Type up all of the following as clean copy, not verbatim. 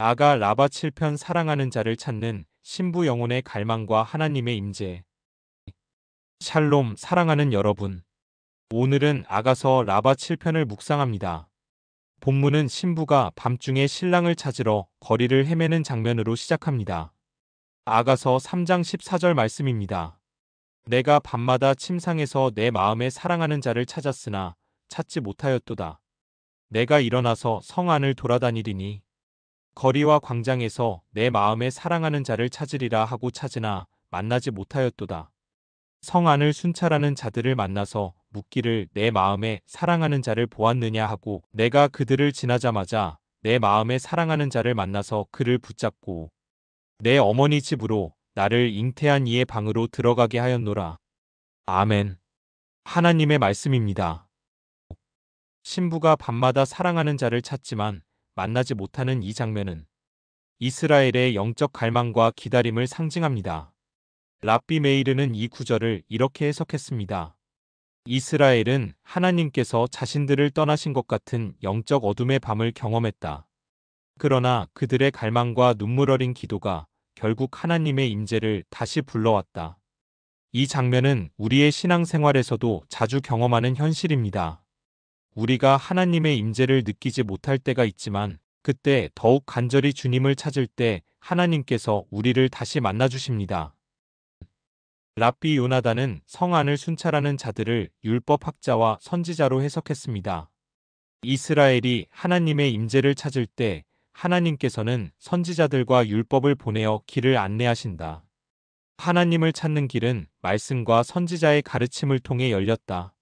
아가 라바 7편 사랑하는 자를 찾는 신부 영혼의 갈망과 하나님의 임재. 샬롬 사랑하는 여러분. 오늘은 아가서 라바 7편을 묵상합니다. 본문은 신부가 밤중에 신랑을 찾으러 거리를 헤매는 장면으로 시작합니다. 아가서 3장 14절 말씀입니다. 내가 밤마다 침상에서 내 마음에 사랑하는 자를 찾았으나 찾지 못하였도다. 내가 일어나서 성 안을 돌아다니리니 거리와 광장에서 내 마음에 사랑하는 자를 찾으리라 하고 찾으나 만나지 못하였도다. 성 안을 순찰하는 자들을 만나서 묻기를 내 마음에 사랑하는 자를 보았느냐 하고 내가 그들을 지나자마자 내 마음에 사랑하는 자를 만나서 그를 붙잡고 내 어머니 집으로 나를 잉태한 이의 방으로 들어가게 하였노라. 아멘. 하나님의 말씀입니다. 신부가 밤마다 사랑하는 자를 찾지만 만나지 못하는 이 장면은 이스라엘의 영적 갈망과 기다림을 상징합니다. 랍비 메이르는 이 구절을 이렇게 해석했습니다. 이스라엘은 하나님께서 자신들을 떠나신 것 같은 영적 어둠의 밤을 경험했다. 그러나 그들의 갈망과 눈물 어린 기도가 결국 하나님의 임재를 다시 불러왔다. 이 장면은 우리의 신앙생활에서도 자주 경험하는 현실입니다. 우리가 하나님의 임재를 느끼지 못할 때가 있지만 그때 더욱 간절히 주님을 찾을 때 하나님께서 우리를 다시 만나주십니다. 랍비 요나단은 성 안을 순찰하는 자들을 율법학자와 선지자로 해석했습니다. 이스라엘이 하나님의 임재를 찾을 때 하나님께서는 선지자들과 율법을 보내어 길을 안내하신다. 하나님을 찾는 길은 말씀과 선지자의 가르침을 통해 열렸다.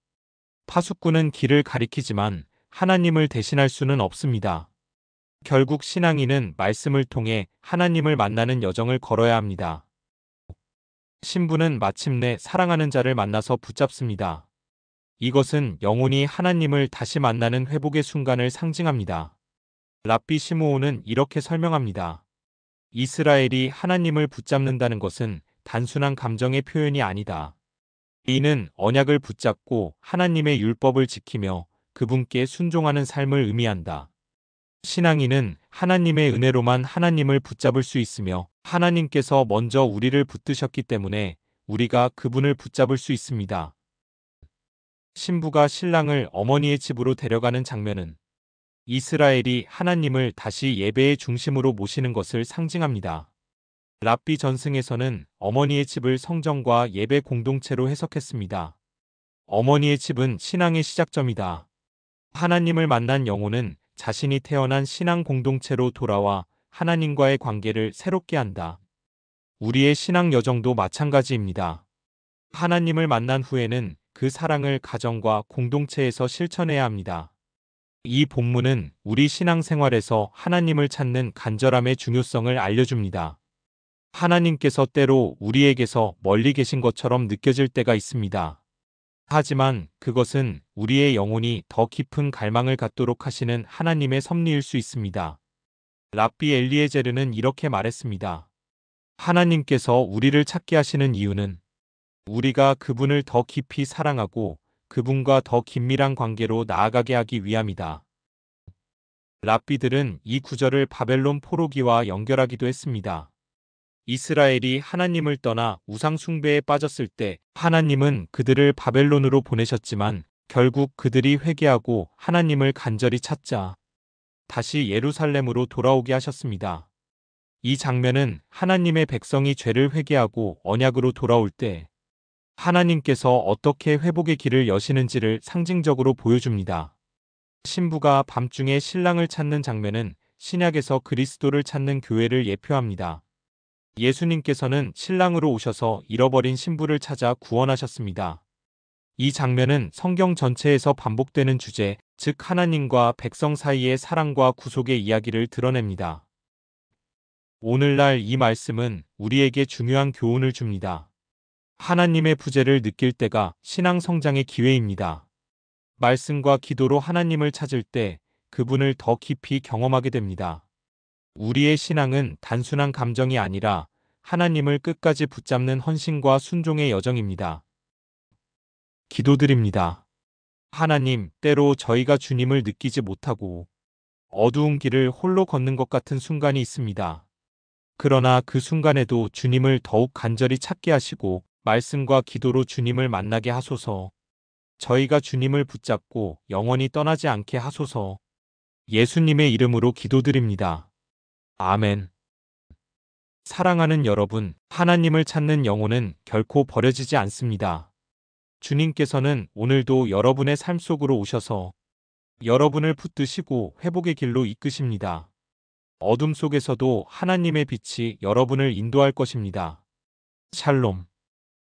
파수꾼은 길을 가리키지만 하나님을 대신할 수는 없습니다. 결국 신앙인은 말씀을 통해 하나님을 만나는 여정을 걸어야 합니다. 신부는 마침내 사랑하는 자를 만나서 붙잡습니다. 이것은 영혼이 하나님을 다시 만나는 회복의 순간을 상징합니다. 랍비 시므온은 이렇게 설명합니다. 이스라엘이 하나님을 붙잡는다는 것은 단순한 감정의 표현이 아니다. 이는 언약을 붙잡고 하나님의 율법을 지키며 그분께 순종하는 삶을 의미한다. 신앙인은 하나님의 은혜로만 하나님을 붙잡을 수 있으며 하나님께서 먼저 우리를 붙드셨기 때문에 우리가 그분을 붙잡을 수 있습니다. 신부가 신랑을 어머니의 집으로 데려가는 장면은 이스라엘이 하나님을 다시 예배의 중심으로 모시는 것을 상징합니다. 랍비 전승에서는 어머니의 집을 성전과 예배 공동체로 해석했습니다. 어머니의 집은 신앙의 시작점이다. 하나님을 만난 영혼은 자신이 태어난 신앙 공동체로 돌아와 하나님과의 관계를 새롭게 한다. 우리의 신앙 여정도 마찬가지입니다. 하나님을 만난 후에는 그 사랑을 가정과 공동체에서 실천해야 합니다. 이 본문은 우리 신앙생활에서 하나님을 찾는 간절함의 중요성을 알려줍니다. 하나님께서 때로 우리에게서 멀리 계신 것처럼 느껴질 때가 있습니다. 하지만 그것은 우리의 영혼이 더 깊은 갈망을 갖도록 하시는 하나님의 섭리일 수 있습니다. 랍비 엘리에제르는 이렇게 말했습니다. 하나님께서 우리를 찾게 하시는 이유는 우리가 그분을 더 깊이 사랑하고 그분과 더 긴밀한 관계로 나아가게 하기 위함이다. 랍비들은 이 구절을 바벨론 포로기와 연결하기도 했습니다. 이스라엘이 하나님을 떠나 우상 숭배에 빠졌을 때 하나님은 그들을 바벨론으로 보내셨지만 결국 그들이 회개하고 하나님을 간절히 찾자 다시 예루살렘으로 돌아오게 하셨습니다. 이 장면은 하나님의 백성이 죄를 회개하고 언약으로 돌아올 때 하나님께서 어떻게 회복의 길을 여시는지를 상징적으로 보여줍니다. 신부가 밤중에 신랑을 찾는 장면은 신약에서 그리스도를 찾는 교회를 예표합니다. 예수님께서는 신랑으로 오셔서 잃어버린 신부를 찾아 구원하셨습니다. 이 장면은 성경 전체에서 반복되는 주제, 즉 하나님과 백성 사이의 사랑과 구속의 이야기를 드러냅니다. 오늘날 이 말씀은 우리에게 중요한 교훈을 줍니다. 하나님의 부재를 느낄 때가 신앙 성장의 기회입니다. 말씀과 기도로 하나님을 찾을 때 그분을 더 깊이 경험하게 됩니다. 우리의 신앙은 단순한 감정이 아니라 하나님을 끝까지 붙잡는 헌신과 순종의 여정입니다. 기도드립니다. 하나님, 때로 저희가 주님을 느끼지 못하고 어두운 길을 홀로 걷는 것 같은 순간이 있습니다. 그러나 그 순간에도 주님을 더욱 간절히 찾게 하시고 말씀과 기도로 주님을 만나게 하소서. 저희가 주님을 붙잡고 영원히 떠나지 않게 하소서. 예수님의 이름으로 기도드립니다. 아멘. 사랑하는 여러분, 하나님을 찾는 영혼은 결코 버려지지 않습니다. 주님께서는 오늘도 여러분의 삶 속으로 오셔서 여러분을 붙드시고 회복의 길로 이끄십니다. 어둠 속에서도 하나님의 빛이 여러분을 인도할 것입니다. 샬롬.